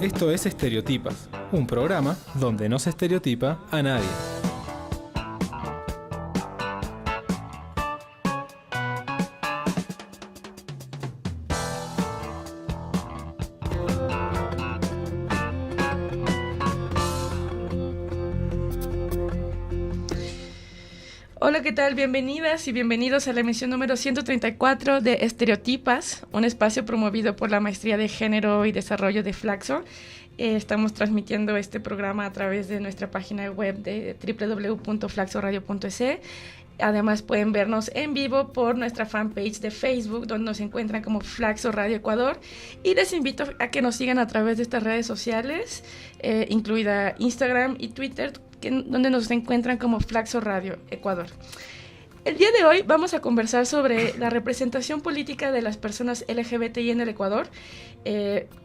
Esto es Estereotipas, un programa donde no se estereotipa a nadie. Hola, ¿qué tal? Bienvenidas y bienvenidos a la emisión número 134 de Estereotipas, un espacio promovido por la Maestría de Género y Desarrollo de Flaxo. Estamos transmitiendo este programa a través de nuestra página web de www.flaxoradio.es. Además pueden vernos en vivo por nuestra fanpage de Facebook, donde nos encuentran como Flaxo Radio Ecuador. Y les invito a que nos sigan a través de estas redes sociales, incluida Instagram y Twitter, donde nos encuentran como Flaxo Radio Ecuador. El día de hoy vamos a conversar sobre la representación política de las personas LGBTI en el Ecuador,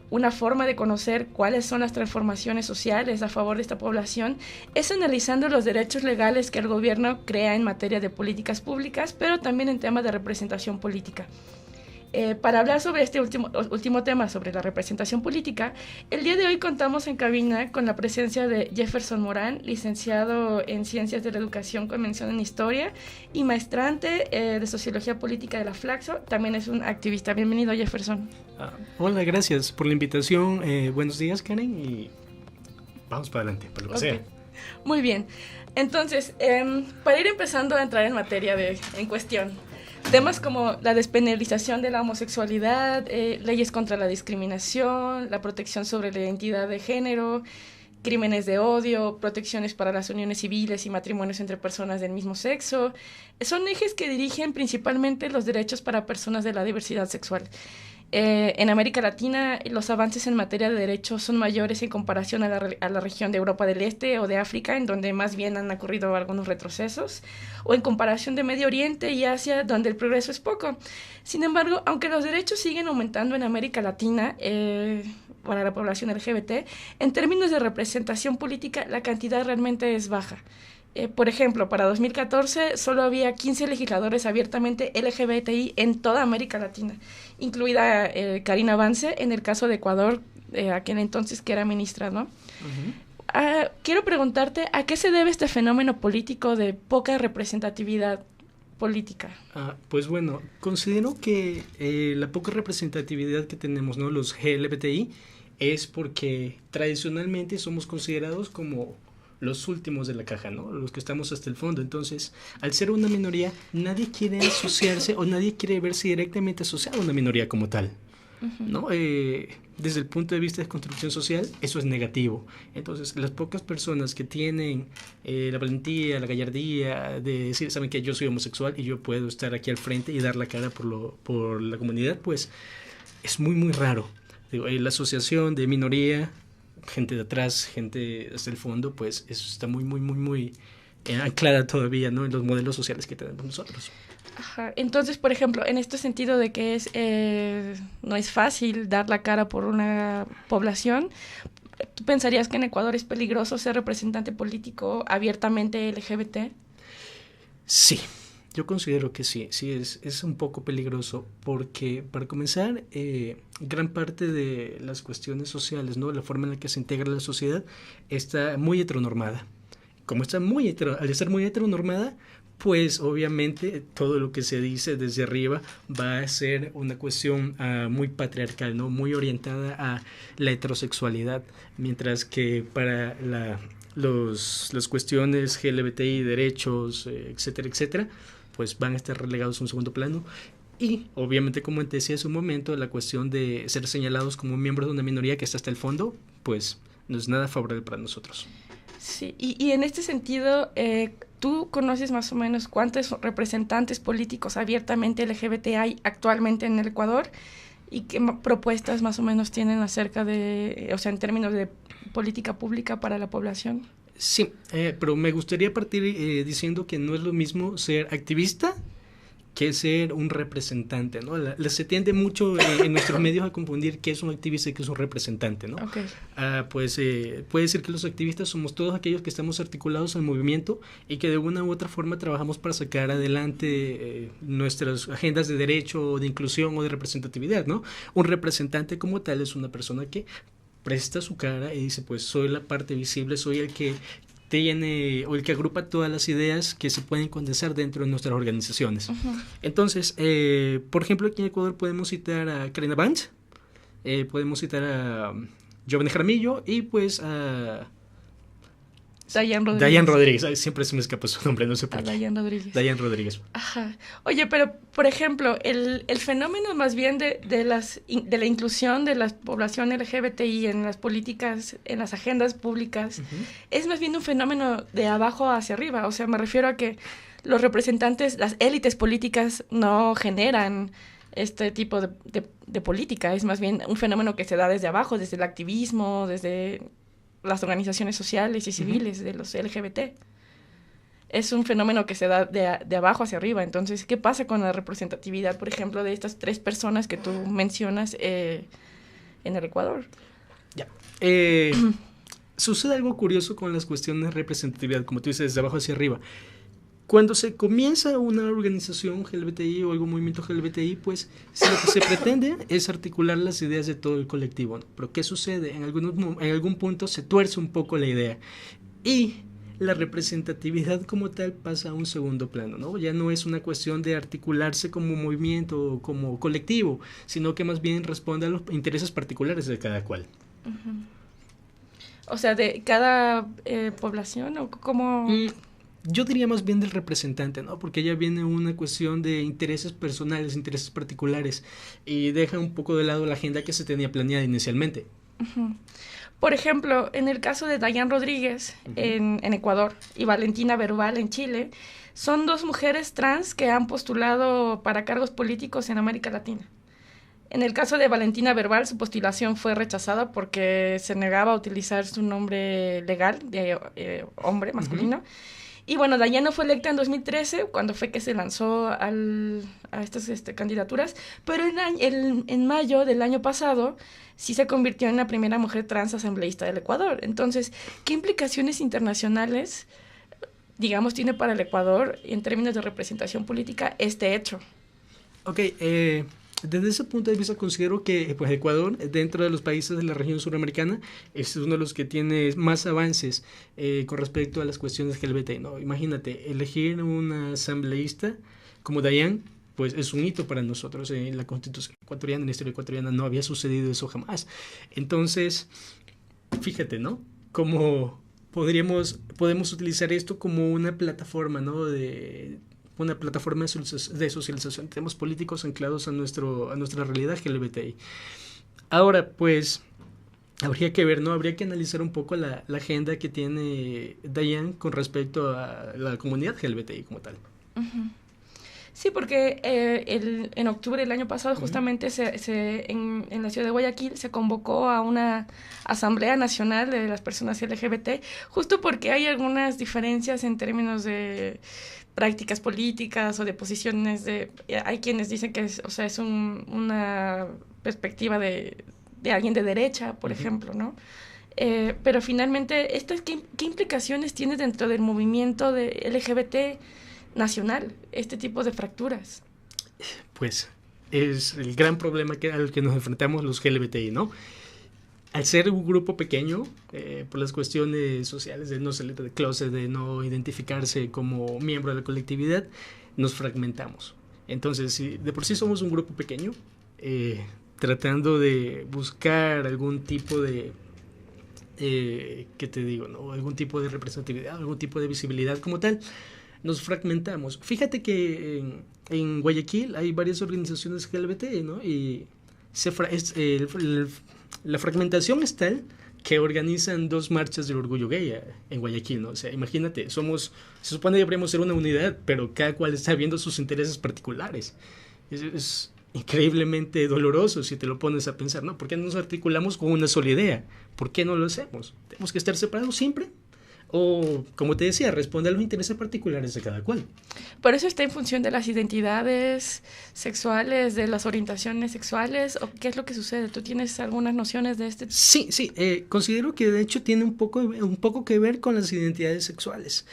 una forma de conocer cuáles son las transformaciones sociales a favor de esta población es analizando los derechos legales que el gobierno crea en materia de políticas públicas, pero también en temas de representación política. Para hablar sobre este último tema, sobre la representación política, el día de hoy contamos en cabina con la presencia de Jefferson Morán, licenciado en Ciencias de la Educación con mención en Historia y maestrante de Sociología Política de la Flaxo. También es un activista. Bienvenido, Jefferson. Hola, gracias por la invitación. Buenos días, Karen, y vamos para adelante, para lo que sea. Muy bien. Entonces, para ir empezando a entrar en materia en cuestión, temas como la despenalización de la homosexualidad, leyes contra la discriminación, la protección sobre la identidad de género, crímenes de odio, protecciones para las uniones civiles y matrimonios entre personas del mismo sexo, son ejes que dirigen principalmente los derechos para personas de la diversidad sexual. En América Latina, los avances en materia de derechos son mayores en comparación a la región de Europa del Este o de África, en donde más bien han ocurrido algunos retrocesos, o en comparación de Medio Oriente y Asia, donde el progreso es poco. Sin embargo, aunque los derechos siguen aumentando en América Latina para la población LGBT, en términos de representación política, la cantidad realmente es baja. Por ejemplo, para 2014 solo había 15 legisladores abiertamente LGBTI en toda América Latina, incluida Karina Vance, en el caso de Ecuador, aquel entonces que era ministra, ¿no? Uh-huh. Quiero preguntarte, ¿a qué se debe este fenómeno político de poca representatividad política? Pues bueno, considero que la poca representatividad que tenemos, ¿no?, los LGBTI, es porque tradicionalmente somos considerados como los últimos de la caja, ¿no? Los que estamos hasta el fondo. Entonces, al ser una minoría, nadie quiere asociarse o nadie quiere verse directamente asociado a una minoría como tal, uh-huh, ¿no? Desde el punto de vista de construcción social, eso es negativo. Entonces, las pocas personas que tienen la valentía, la gallardía de decir, saben que yo soy homosexual y yo puedo estar aquí al frente y dar la cara por la comunidad, pues es muy, muy raro. Digo, la asociación de minoría, gente de atrás, gente hasta el fondo, pues eso está muy, muy, muy, muy anclada todavía, ¿no?, en los modelos sociales que tenemos nosotros. Ajá. Entonces, por ejemplo, en este sentido de que no es fácil dar la cara por una población, ¿tú pensarías que en Ecuador es peligroso ser representante político abiertamente LGBT? Sí. Yo considero que sí es un poco peligroso porque, para comenzar, gran parte de las cuestiones sociales, ¿no?, la forma en la que se integra la sociedad está muy heteronormada. Como está al estar muy heteronormada, pues obviamente todo lo que se dice desde arriba va a ser una cuestión muy patriarcal, ¿no?, muy orientada a la heterosexualidad, mientras que para las cuestiones LGBTI, derechos, etcétera, etcétera, pues van a estar relegados a un segundo plano. Y obviamente, como te decía hace un momento, la cuestión de ser señalados como miembros de una minoría que está hasta el fondo, pues no es nada favorable para nosotros. Sí, y en este sentido, ¿tú conoces más o menos cuántos representantes políticos abiertamente LGBT hay actualmente en el Ecuador? ¿Y qué propuestas más o menos tienen acerca de, o sea, en términos de política pública para la población? Sí, pero me gustaría partir diciendo que no es lo mismo ser activista que ser un representante, ¿no? Se tiende mucho en nuestros medios a confundir qué es un activista y qué es un representante, ¿no? Okay. Pues puede ser que los activistas somos todos aquellos que estamos articulados al movimiento y que de una u otra forma trabajamos para sacar adelante nuestras agendas de derecho, de inclusión o de representatividad, ¿no? Un representante como tal es una persona que presta su cara y dice, pues soy la parte visible, soy el que tiene o el que agrupa todas las ideas que se pueden condensar dentro de nuestras organizaciones. Entonces, por ejemplo, aquí en Ecuador podemos citar a Karina Banz, podemos citar a Giovanni Jaramillo y pues a Dayan Rodríguez. Ay, siempre se me escapa su nombre, no sé por qué. Dayan Rodríguez. Ajá. Oye, pero por ejemplo, el fenómeno más bien de la inclusión de la población LGBTI en las políticas, en las agendas públicas, es más bien un fenómeno de abajo hacia arriba. O sea, me refiero a que los representantes, las élites políticas no generan este tipo de política. Es más bien un fenómeno que se da desde abajo, desde el activismo, desde las organizaciones sociales y civiles de los LGBT. Es un fenómeno que se da de abajo hacia arriba. Entonces, ¿qué pasa con la representatividad, por ejemplo, de estas 3 personas que tú mencionas en el Ecuador? Ya. Sucede algo curioso con las cuestiones de representatividad, como tú dices, de abajo hacia arriba. Cuando se comienza una organización LGBTI o algún movimiento LGBTI, pues lo que se pretende es articular las ideas de todo el colectivo, ¿no? Pero ¿qué sucede? En algún punto se tuerce un poco la idea y la representatividad como tal pasa a un segundo plano, ¿no? Ya no es una cuestión de articularse como movimiento o como colectivo, sino que más bien responde a los intereses particulares de cada cual. O sea, de cada población, ¿o cómo...? Yo diría más bien del representante, ¿no? Porque ya viene una cuestión de intereses personales, intereses particulares, y deja un poco de lado la agenda que se tenía planeada inicialmente. Por ejemplo, en el caso de Dayan Rodríguez en Ecuador y Valentina Verbal en Chile, son 2 mujeres trans que han postulado para cargos políticos en América Latina. En el caso de Valentina Verbal, su postulación fue rechazada porque se negaba a utilizar su nombre legal de hombre masculino. Y bueno, Dayana fue electa en 2013, cuando fue que se lanzó a estas candidaturas, pero en mayo del año pasado sí se convirtió en la primera mujer trans asambleísta del Ecuador. Entonces, ¿qué implicaciones internacionales, digamos, tiene para el Ecuador en términos de representación política este hecho? Ok, desde ese punto de vista considero que pues Ecuador, dentro de los países de la región suramericana, es uno de los que tiene más avances con respecto a las cuestiones LGBT, ¿no? Imagínate, elegir una asambleísta como Dayan, pues es un hito para nosotros en la Constitución ecuatoriana, en la historia ecuatoriana no había sucedido eso jamás. Entonces, fíjate, ¿no? Como podemos utilizar esto como una plataforma, ¿no? Una plataforma de socialización. Tenemos políticos anclados a nuestra realidad LGBTI. Ahora, pues, habría que ver, ¿no? Habría que analizar un poco la agenda que tiene Dayan con respecto a la comunidad LGBTI como tal. Sí, porque en octubre del año pasado justamente en la ciudad de Guayaquil se convocó a una asamblea nacional de las personas LGBT, justo porque hay algunas diferencias en términos de prácticas políticas o de posiciones hay quienes dicen que es una perspectiva de alguien de derecha, por ejemplo, ¿no? Pero finalmente, ¿qué implicaciones tiene dentro del movimiento de LGBT nacional, este tipo de fracturas? Pues es el gran problema al que nos enfrentamos los LGBTI, ¿no? Al ser un grupo pequeño, por las cuestiones sociales de no salir del closet, de no identificarse como miembro de la colectividad, nos fragmentamos. Entonces, si de por sí somos un grupo pequeño, tratando de buscar algún tipo de, ¿qué te digo, no? Algún tipo de representatividad, algún tipo de visibilidad como tal, nos fragmentamos. Fíjate que en Guayaquil hay varias organizaciones LGBT, ¿no? Y la fragmentación es tal que organizan 2 marchas del orgullo gay en Guayaquil, ¿no? O sea, imagínate, se supone que deberíamos ser una unidad, pero cada cual está viendo sus intereses particulares. Es increíblemente doloroso si te lo pones a pensar, ¿no? ¿Por qué no nos articulamos con una sola idea? ¿Por qué no lo hacemos? ¿Tenemos que estar separados siempre? O, como te decía, responde a los intereses particulares de cada cual. ¿Por eso está en función de las identidades sexuales, de las orientaciones sexuales? ¿O qué es lo que sucede? ¿Tú tienes algunas nociones de este? Sí. Considero que de hecho tiene un poco que ver con las identidades sexuales.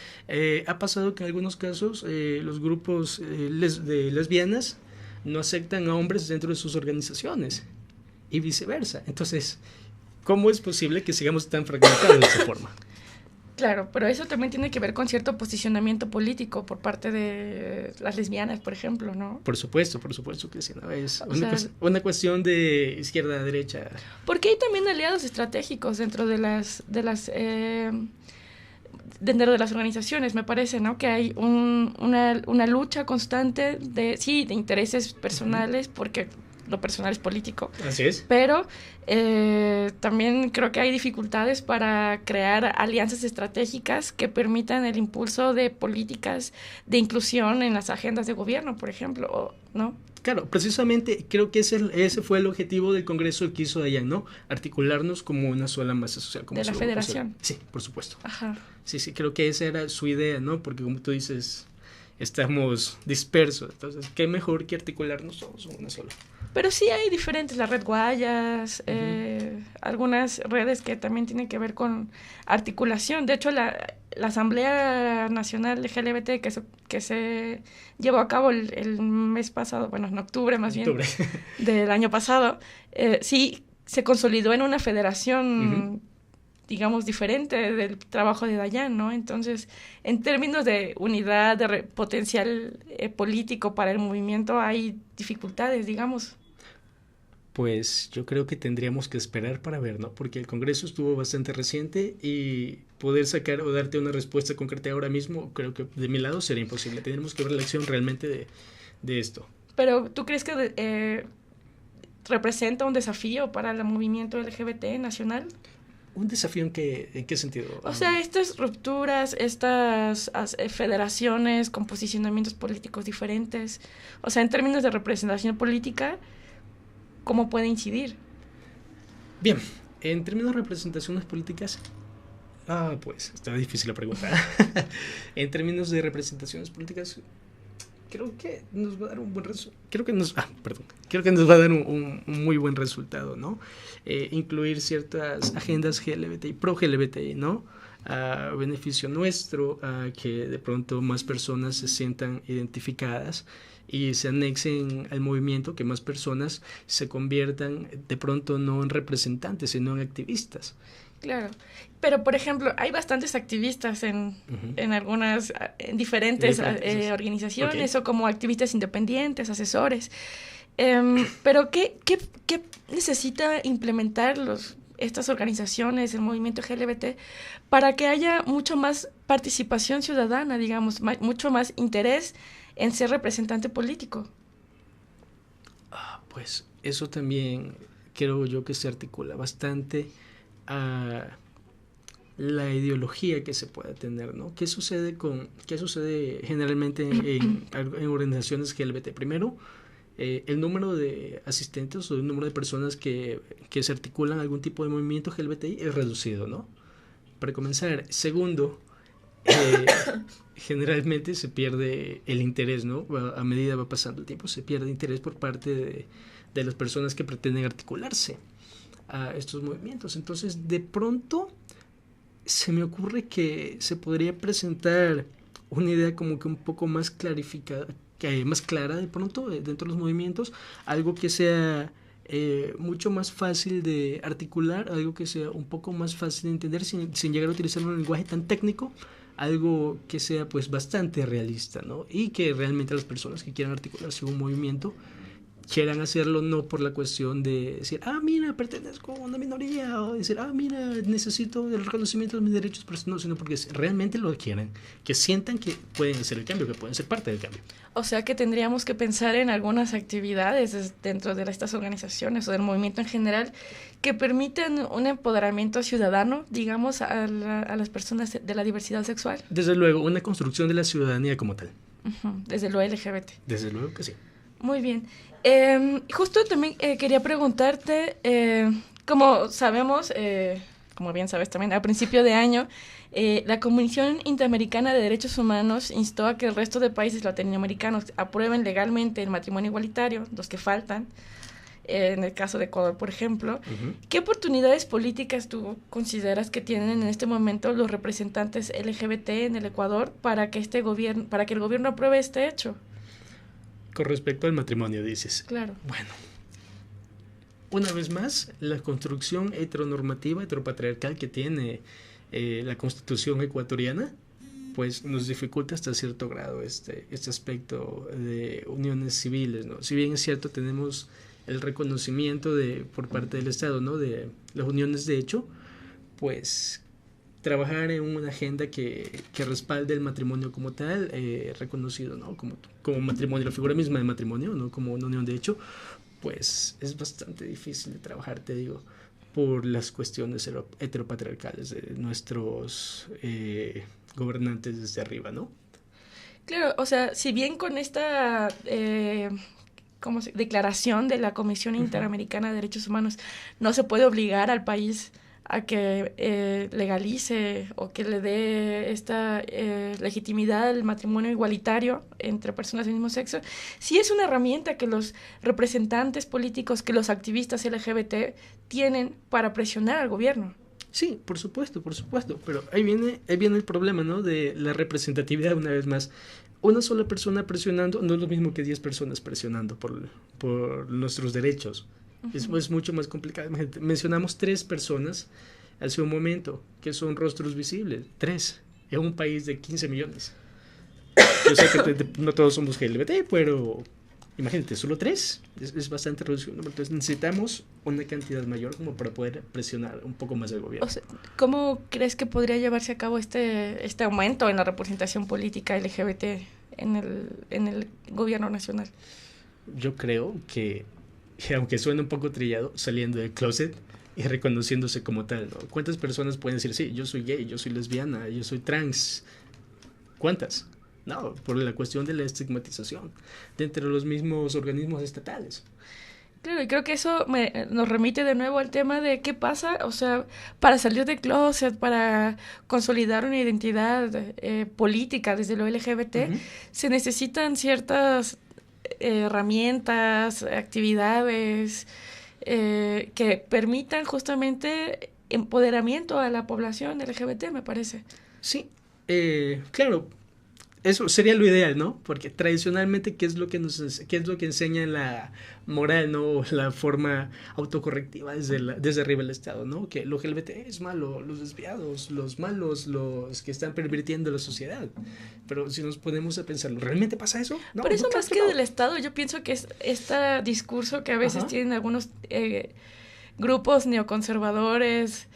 Ha pasado que en algunos casos los grupos de lesbianas no aceptan a hombres dentro de sus organizaciones y viceversa. Entonces, ¿cómo es posible que sigamos tan fragmentados de esa forma? Claro, pero eso también tiene que ver con cierto posicionamiento político por parte de las lesbianas, por ejemplo, ¿no? Por supuesto que sí, ¿no? Es una cuestión de izquierda a derecha. Porque hay también aliados estratégicos dentro de dentro de las organizaciones, me parece, ¿no? Que hay una lucha constante de intereses personales, porque lo personal es político. Así es. Pero también creo que hay dificultades para crear alianzas estratégicas que permitan el impulso de políticas de inclusión en las agendas de gobierno, por ejemplo, ¿no? Claro, precisamente creo que ese fue el objetivo del Congreso que hizo Dayan, ¿no? Articularnos como una sola masa social. Como de la federación. Sí, por supuesto. Ajá. Sí, creo que esa era su idea, ¿no? Porque como tú dices, estamos dispersos, entonces, ¿qué mejor que articularnos todos en una sola? Pero sí hay diferentes, la red Guayas, algunas redes que también tienen que ver con articulación. De hecho, la Asamblea Nacional LGBT que se llevó a cabo el mes pasado, bueno, en octubre más bien, del año pasado, sí se consolidó en una federación, digamos, diferente del trabajo de Dayan, ¿no? Entonces, en términos de unidad, de potencial político para el movimiento, hay dificultades, digamos. Pues yo creo que tendríamos que esperar para ver, ¿no? Porque el Congreso estuvo bastante reciente y poder sacar o darte una respuesta concreta ahora mismo, creo que de mi lado sería imposible. Tendremos que ver la acción realmente de esto. Pero, ¿tú crees que representa un desafío para el movimiento LGBT nacional? ¿Un desafío en qué sentido? O sea, estas rupturas, estas federaciones con posicionamientos políticos diferentes, o sea, en términos de representación política, ¿cómo puede incidir? Bien, en términos de representaciones políticas, pues, está difícil la pregunta. En términos de representaciones políticas, creo que nos va a dar un buen resultado. Creo que nos va a dar un muy buen resultado, ¿no? Incluir ciertas agendas LGBTI, pro LGBTI, ¿no? A beneficio nuestro, a que de pronto más personas se sientan identificadas y se anexen al movimiento, que más personas se conviertan de pronto no en representantes, sino en activistas. Claro, pero por ejemplo, hay bastantes activistas en algunas, en diferentes organizaciones, o como activistas independientes, asesores. Pero ¿qué necesita implementar estas organizaciones, el movimiento LGBT, para que haya mucho más participación ciudadana, digamos, mucho más interés en ser representante político? Pues eso también creo yo que se articula bastante a la ideología que se pueda tener, ¿no? ¿Qué sucede generalmente en organizaciones LGBT? Primero, el número de asistentes o el número de personas que se articulan a algún tipo de movimiento LGBTI es reducido, ¿no? Para comenzar. Segundo, generalmente se pierde el interés, ¿no? A medida va pasando el tiempo, se pierde interés por parte de las personas que pretenden articularse a estos movimientos. Entonces, de pronto, se me ocurre que se podría presentar una idea como que un poco más clarificada, más clara de pronto dentro de los movimientos, algo que sea mucho más fácil de articular, algo que sea un poco más fácil de entender sin llegar a utilizar un lenguaje tan técnico, algo que sea pues bastante realista, ¿no? Y que realmente las personas que quieran articularse en un movimiento quieran hacerlo no por la cuestión de decir, mira, pertenezco a una minoría, o decir, mira, necesito el reconocimiento de mis derechos, pero no, sino porque realmente lo quieren, que sientan que pueden hacer el cambio, que pueden ser parte del cambio. O sea que tendríamos que pensar en algunas actividades dentro de estas organizaciones o del movimiento en general que permitan un empoderamiento ciudadano, digamos, a las personas de la diversidad sexual. Desde luego, una construcción de la ciudadanía como tal. Desde lo LGBT. Desde luego que sí. Muy bien. Justo también quería preguntarte, como sabemos, como bien sabes también, a principio de año, la Comisión Interamericana de Derechos Humanos instó a que el resto de países latinoamericanos aprueben legalmente el matrimonio igualitario, los que faltan, en el caso de Ecuador, por ejemplo. ¿Qué oportunidades políticas tú consideras que tienen en este momento los representantes LGBT en el Ecuador para que el gobierno apruebe este hecho? Con respecto al matrimonio, dices. Claro. Bueno, una vez más, la construcción heteronormativa, heteropatriarcal que tiene la Constitución ecuatoriana, pues nos dificulta hasta cierto grado este aspecto de uniones civiles, ¿no? Si bien es cierto, tenemos el reconocimiento por parte del Estado, ¿no? De las uniones de hecho, pues trabajar en una agenda que respalde el matrimonio como tal, reconocido, ¿no? Como matrimonio, la figura misma de matrimonio, ¿no? Como una unión de hecho, pues es bastante difícil de trabajar, te digo, por las cuestiones heteropatriarcales de nuestros gobernantes desde arriba, ¿no? Claro, o sea, si bien con esta declaración de la Comisión Interamericana de Derechos Humanos no se puede obligar al país a que legalice o que le dé esta legitimidad al matrimonio igualitario entre personas del mismo sexo, sí es una herramienta que los representantes políticos, que los activistas LGBT tienen para presionar al gobierno. Sí, por supuesto, pero ahí viene el problema, ¿no? De la representatividad una vez más. Una sola persona presionando no es lo mismo que 10 personas presionando por nuestros derechos. Uh-huh. Es mucho más complicado. Mencionamos 3 personas hace un momento, que son rostros visibles. 3, en un país de 15 millones. Yo sé que no todos somos LGBT, pero imagínate, solo 3 es bastante reducido. Entonces necesitamos una cantidad mayor como para poder presionar un poco más al gobierno. O sea, ¿cómo crees que podría llevarse a cabo este aumento en la representación política LGBT en el gobierno nacional? Yo creo que aunque suene un poco trillado, saliendo del closet y reconociéndose como tal, ¿no? ¿Cuántas personas pueden decir, sí, yo soy gay, yo soy lesbiana, yo soy trans? ¿Cuántas? No, por la cuestión de la estigmatización dentro de los mismos organismos estatales. Claro, y creo que eso nos remite de nuevo al tema de qué pasa, o sea, para salir del closet, para consolidar una identidad política desde lo LGBT, uh-huh, se necesitan ciertas herramientas, actividades que permitan justamente empoderamiento a la población LGBT, me parece. Sí, claro, eso sería lo ideal, ¿no? Porque tradicionalmente, ¿qué es lo que enseña la moral, ¿no? La forma autocorrectiva desde arriba del Estado, ¿no? Que lo LGBT es malo, los desviados, los malos, los que están pervirtiendo la sociedad. Pero si nos ponemos a pensarlo, ¿realmente pasa eso? No, por eso no, más que del Estado, yo pienso que es este discurso que a veces, ajá, tienen algunos grupos neoconservadores,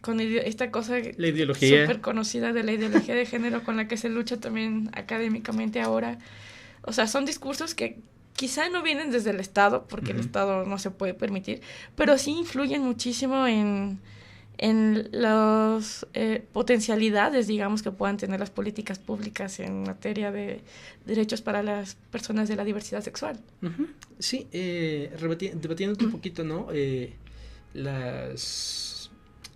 con esta cosa, la ideología súper conocida de la ideología de género con la que se lucha también académicamente ahora. O sea, son discursos que quizá no vienen desde el Estado, porque uh-huh, el Estado no se puede permitir, pero sí influyen muchísimo en las potencialidades, digamos, que puedan tener las políticas públicas en materia de derechos para las personas de la diversidad sexual. Uh-huh. Sí, debatiendo un poquito, ¿no?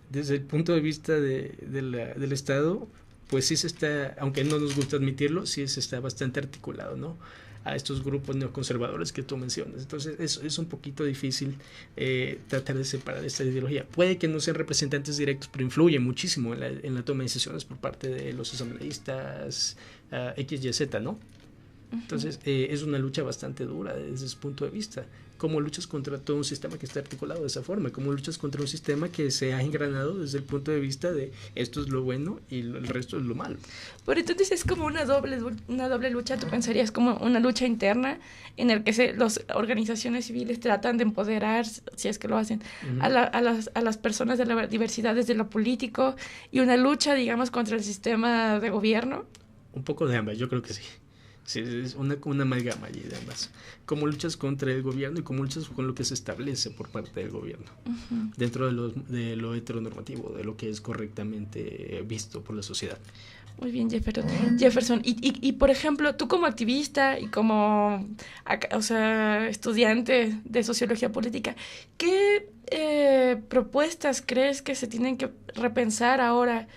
Desde el punto de vista del Estado, pues sí se está, aunque no nos gusta admitirlo, sí se está bastante articulado, ¿no? A estos grupos neoconservadores que tú mencionas. Entonces es un poquito difícil tratar de separar esta ideología. Puede que no sean representantes directos, pero influye muchísimo en la toma de decisiones por parte de los asambleístas X, Y, Z, ¿no? Entonces es una lucha bastante dura desde ese punto de vista. ¿Cómo luchas contra todo un sistema que está articulado de esa forma? ¿Cómo luchas contra un sistema que se ha engranado desde el punto de vista de esto es lo bueno y el resto es lo malo? Pero entonces es como una doble lucha, ¿tú pensarías? Como una lucha interna en el que las organizaciones civiles tratan de empoderar, si es que lo hacen, uh-huh, a las personas de la diversidad desde lo político, y una lucha, digamos, contra el sistema de gobierno? Un poco de ambas, yo creo que sí. Sí, es una amalgama allí de ambas. Cómo luchas contra el gobierno y cómo luchas con lo que se establece por parte del gobierno, uh-huh, dentro de lo heteronormativo, de lo que es correctamente visto por la sociedad. Muy bien, Jefferson. Y por ejemplo, tú como activista y como estudiante de sociología política, ¿qué propuestas crees que se tienen que repensar ahora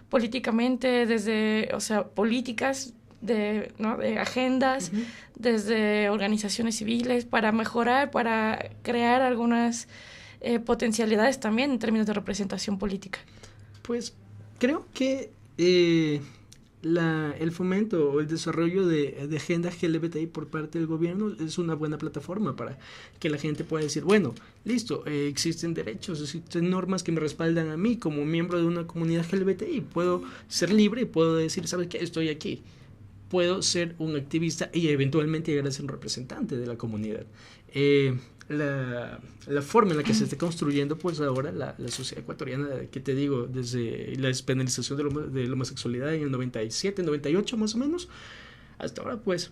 políticamente desde, políticas, de agendas, uh-huh, desde organizaciones civiles, para mejorar, para crear algunas potencialidades también en términos de representación política? Pues creo que el fomento o el desarrollo de agenda LGBTI por parte del gobierno es una buena plataforma para que la gente pueda decir, bueno, listo, existen derechos, existen normas que me respaldan a mí como miembro de una comunidad LGBTI, puedo ser libre y puedo decir, ¿sabes qué? Estoy aquí. Puedo ser un activista y eventualmente llegar a ser un representante de la comunidad. La forma en la que se está construyendo pues ahora la sociedad ecuatoriana, que te digo, desde la despenalización de la homosexualidad en el 97, 98 más o menos, hasta ahora pues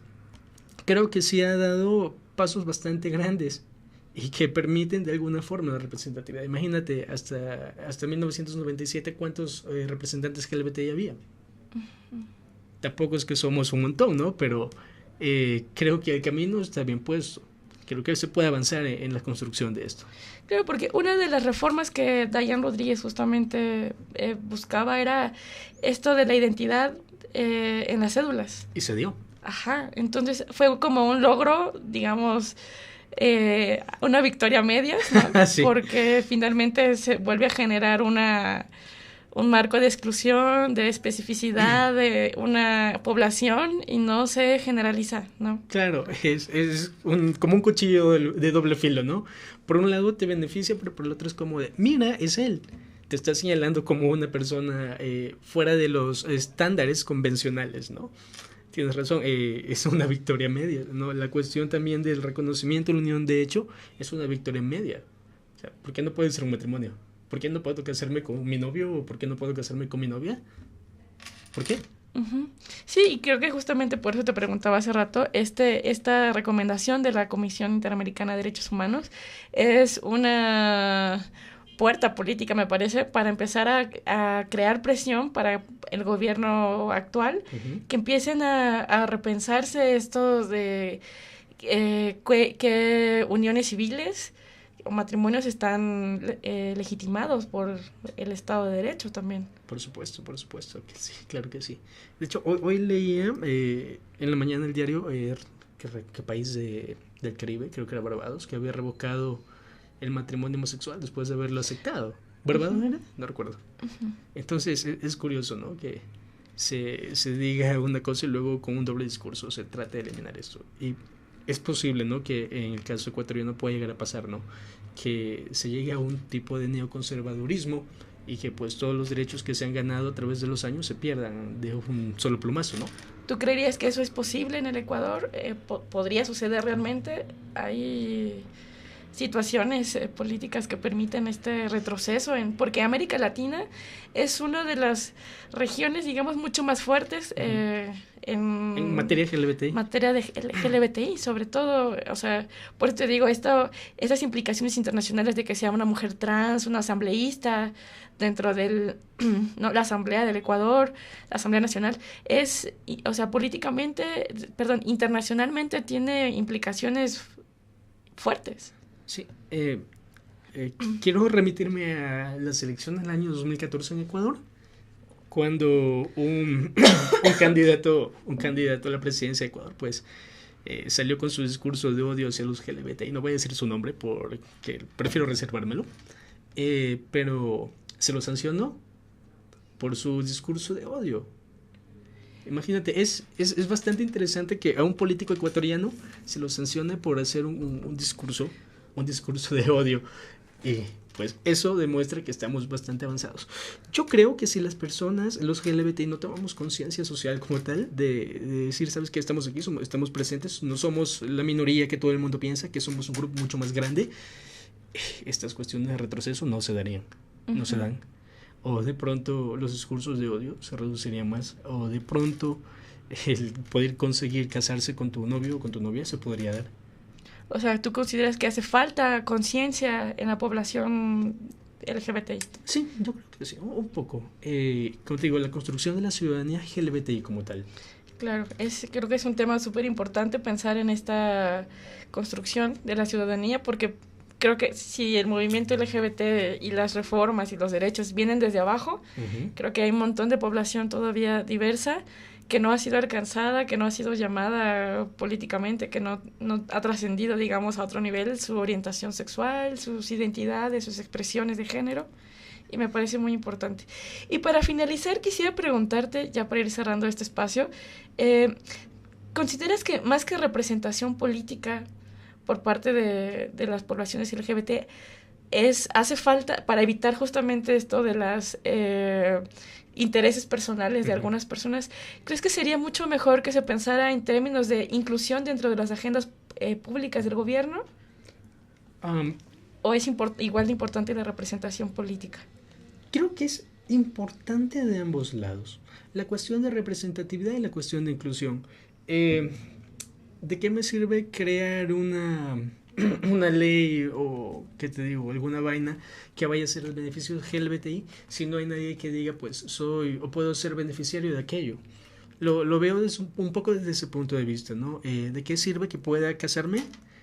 creo que sí ha dado pasos bastante grandes y que permiten de alguna forma la representatividad. Imagínate, hasta 1997 cuántos representantes LGBTI había. Tampoco es que somos un montón, ¿no? Pero creo que el camino está bien puesto. Creo que se puede avanzar en la construcción de esto. Claro, porque una de las reformas que Dayan Rodríguez justamente buscaba era esto de la identidad en las cédulas. Y se dio. Ajá, entonces fue como un logro, digamos, una victoria media, ¿no? Sí. Porque finalmente se vuelve a generar un marco de exclusión, de especificidad de una población y no se generaliza, ¿no? Claro, es como un cuchillo de doble filo, ¿no? Por un lado te beneficia, pero por el otro es como de, mira, es él. Te está señalando como una persona fuera de los estándares convencionales, ¿no? Tienes razón, es una victoria media, ¿no? La cuestión también del reconocimiento de la unión de hecho es una victoria media. O sea, ¿por qué no puede ser un matrimonio? ¿Por qué no puedo casarme con mi novio o por qué no puedo casarme con mi novia? ¿Por qué? Uh-huh. Sí, y creo que justamente por eso te preguntaba hace rato, esta recomendación de la Comisión Interamericana de Derechos Humanos es una puerta política, me parece, para empezar a crear presión para el gobierno actual, uh-huh, que empiecen a repensarse estos de que uniones civiles o matrimonios están legitimados por el Estado de Derecho también. Por supuesto que sí, claro que sí. De hecho, hoy leía en la mañana el diario que país del Caribe, creo que era Barbados, que había revocado el matrimonio homosexual después de haberlo aceptado. ¿Barbados uh-huh era? No recuerdo. Uh-huh. Entonces es curioso, ¿no? Que se diga una cosa y luego con un doble discurso se trate de eliminar esto. Y es posible, ¿no? Que en el caso ecuatoriano pueda llegar a pasar, ¿no? Que se llegue a un tipo de neoconservadurismo y que pues todos los derechos que se han ganado a través de los años se pierdan de un solo plumazo, ¿no? ¿Tú creerías que eso es posible en el Ecuador? ¿Podría suceder realmente? ¿Hay situaciones políticas que permiten este retroceso? Porque América Latina es una de las regiones, digamos, mucho más fuertes en materia LGBTI. Materia de LGBTI, sobre todo, o sea, por eso te digo, estas implicaciones internacionales de que sea una mujer trans, una asambleísta dentro de la Asamblea del Ecuador, la Asamblea Nacional, o sea, internacionalmente tiene implicaciones fuertes. Sí, quiero remitirme a las elecciones del año 2014 en Ecuador, cuando un candidato a la presidencia de Ecuador, pues, salió con su discurso de odio hacia los LGBT, y no voy a decir su nombre porque prefiero reservármelo, pero se lo sancionó por su discurso de odio. Imagínate, es bastante interesante que a un político ecuatoriano se lo sancione por hacer un discurso de odio. Y pues eso demuestra que estamos bastante avanzados. Yo creo que si las personas, los LGBT, no tomamos conciencia social como tal, de decir, ¿sabes qué? Estamos aquí, estamos presentes, no somos la minoría que todo el mundo piensa, que somos un grupo mucho más grande, estas cuestiones de retroceso no se darían, no se dan. O de pronto los discursos de odio se reducirían más, o de pronto el poder conseguir casarse con tu novio o con tu novia se podría dar. O sea, ¿tú consideras que hace falta conciencia en la población LGBTI? Sí, yo creo que sí, un poco. Como te digo, la construcción de la ciudadanía LGBTI como tal. Claro, creo que es un tema súper importante pensar en esta construcción de la ciudadanía, porque creo que si el movimiento LGBT y las reformas y los derechos vienen desde abajo, uh-huh, creo que hay un montón de población todavía diversa que no ha sido alcanzada, que no ha sido llamada políticamente, que no ha trascendido, digamos, a otro nivel su orientación sexual, sus identidades, sus expresiones de género. y me parece muy importante. Y para finalizar, quisiera preguntarte, ya para ir cerrando este espacio, ¿consideras que más que representación política por parte de las poblaciones LGBT, hace falta, para evitar justamente esto de las intereses personales de algunas personas, crees que sería mucho mejor que se pensara en términos de inclusión dentro de las agendas públicas del gobierno? ¿O es igual de importante la representación política? Creo que es importante de ambos lados. La cuestión de representatividad y la cuestión de inclusión. ¿De qué me sirve crear una ley o, ¿qué te digo?, alguna vaina que vaya a ser el beneficio del LGBTI si no hay nadie que diga, pues, soy o puedo ser beneficiario de aquello? Lo veo un poco desde ese punto de vista, ¿no? ¿De qué sirve que pueda casarme,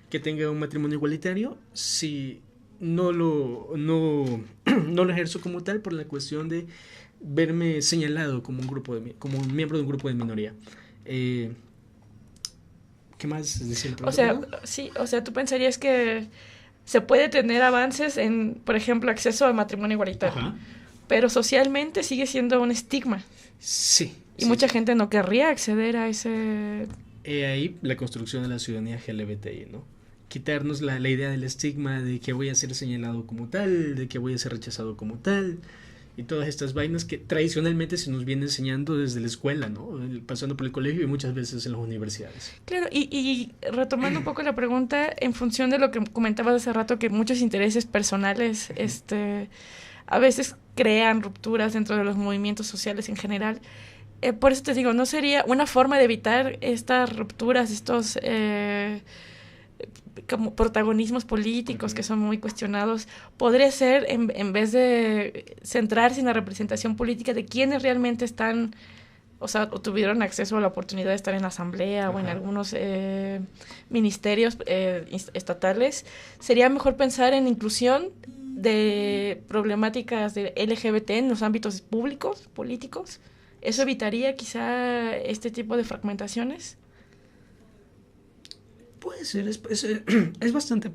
que tenga un matrimonio igualitario, si no lo ejerzo como tal por la cuestión de verme señalado como un miembro de un grupo de minoría? ¿Qué más decir? O sea, tú pensarías que se puede tener avances en, por ejemplo, acceso al matrimonio igualitario, Ajá. pero socialmente sigue siendo un estigma. Sí. Y mucha gente no querría acceder a ese... Ahí la construcción de la ciudadanía LGBTI, ¿no? Quitarnos la idea del estigma de que voy a ser señalado como tal, de que voy a ser rechazado como tal, y todas estas vainas que tradicionalmente se nos viene enseñando desde la escuela, ¿no? Pasando por el colegio y muchas veces en las universidades. Claro, y retomando un poco la pregunta, en función de lo que comentabas hace rato, que muchos intereses personales a veces crean rupturas dentro de los movimientos sociales en general. Por eso te digo, ¿no sería una forma de evitar estas rupturas, estos como protagonismos políticos que son muy cuestionados? Podría ser, en vez de centrarse en la representación política de quienes realmente están, o sea, o tuvieron acceso a la oportunidad de estar en la asamblea o en algunos ministerios estatales, sería mejor pensar en inclusión de problemáticas de LGBT en los ámbitos públicos, políticos. ¿Eso evitaría quizá este tipo de fragmentaciones? Puede ser, es bastante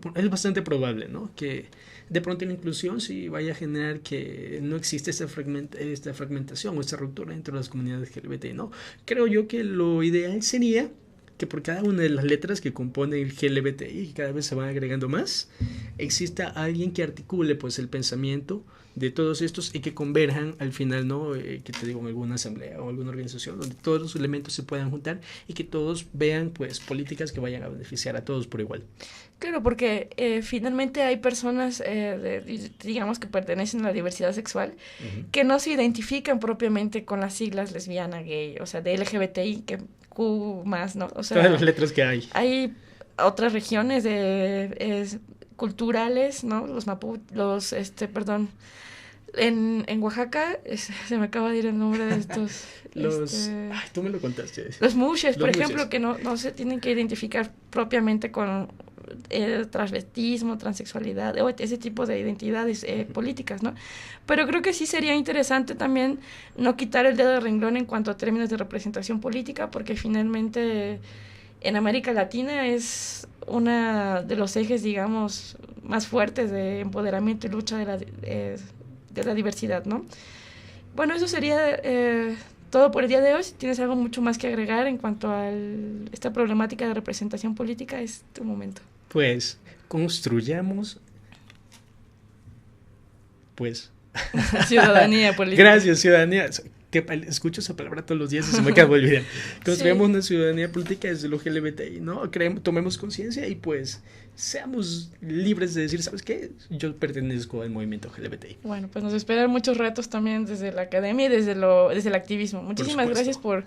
probable, ¿no? Que de pronto la inclusión sí vaya a generar que no existe esta fragmentación o esta ruptura entre las comunidades LGBT, ¿no? Creo yo que lo ideal sería que por cada una de las letras que compone el LGBTI, que cada vez se van agregando más, exista alguien que articule, pues, el pensamiento de todos estos y que converjan al final, ¿no? Que te digo, en alguna asamblea o alguna organización donde todos los elementos se puedan juntar y que todos vean, pues, políticas que vayan a beneficiar a todos por igual. Claro, porque finalmente hay personas, digamos, que pertenecen a la diversidad sexual, que no se identifican propiamente con las siglas lesbiana, gay, o sea, de LGBTI, que Q más, ¿no? O sea, todas las letras que hay. Hay otras regiones culturales, ¿no? En Oaxaca, se me acaba de ir el nombre de estos... tú me lo contaste. Los mushes, por ejemplo, que no se tienen que identificar propiamente con el transvestismo, transexualidad, o ese tipo de identidades políticas, ¿no? Pero creo que sí sería interesante también no quitar el dedo de renglón en cuanto a términos de representación política, porque finalmente en América Latina es uno de los ejes, digamos, más fuertes de empoderamiento y lucha de la diversidad, ¿no? Bueno, eso sería todo por el día de hoy. Si tienes algo mucho más que agregar en cuanto a esta problemática de representación política, es tu momento. Pues construyamos, pues... ciudadanía política. Gracias, ciudadanía. Que escucho esa palabra todos los días y se me acaba de olvidar. Construyamos una ciudadanía política desde lo LGBTI, ¿no? Tomemos conciencia y pues seamos libres de decir, ¿sabes qué? Yo pertenezco al movimiento LGBTI. Bueno, pues nos esperan muchos retos también desde la academia y desde el activismo. Muchísimas gracias por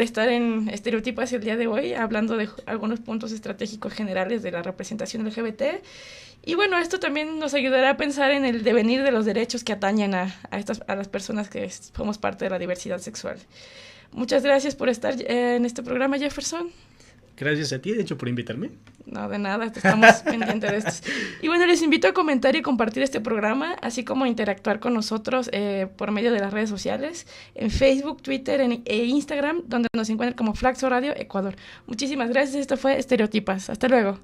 estar en Estereotipas el día de hoy, hablando de algunos puntos estratégicos generales de la representación LGBT. Y bueno, esto también nos ayudará a pensar en el devenir de los derechos que atañen a las personas que somos parte de la diversidad sexual. Muchas gracias por estar en este programa, Jefferson. Gracias a ti, de hecho, por invitarme. No, de nada, estamos pendientes de esto. Y bueno, les invito a comentar y compartir este programa, así como a interactuar con nosotros por medio de las redes sociales, en Facebook, Twitter e Instagram, donde nos encuentran como Flaxo Radio Ecuador. Muchísimas gracias, esto fue Estereotipas. Hasta luego.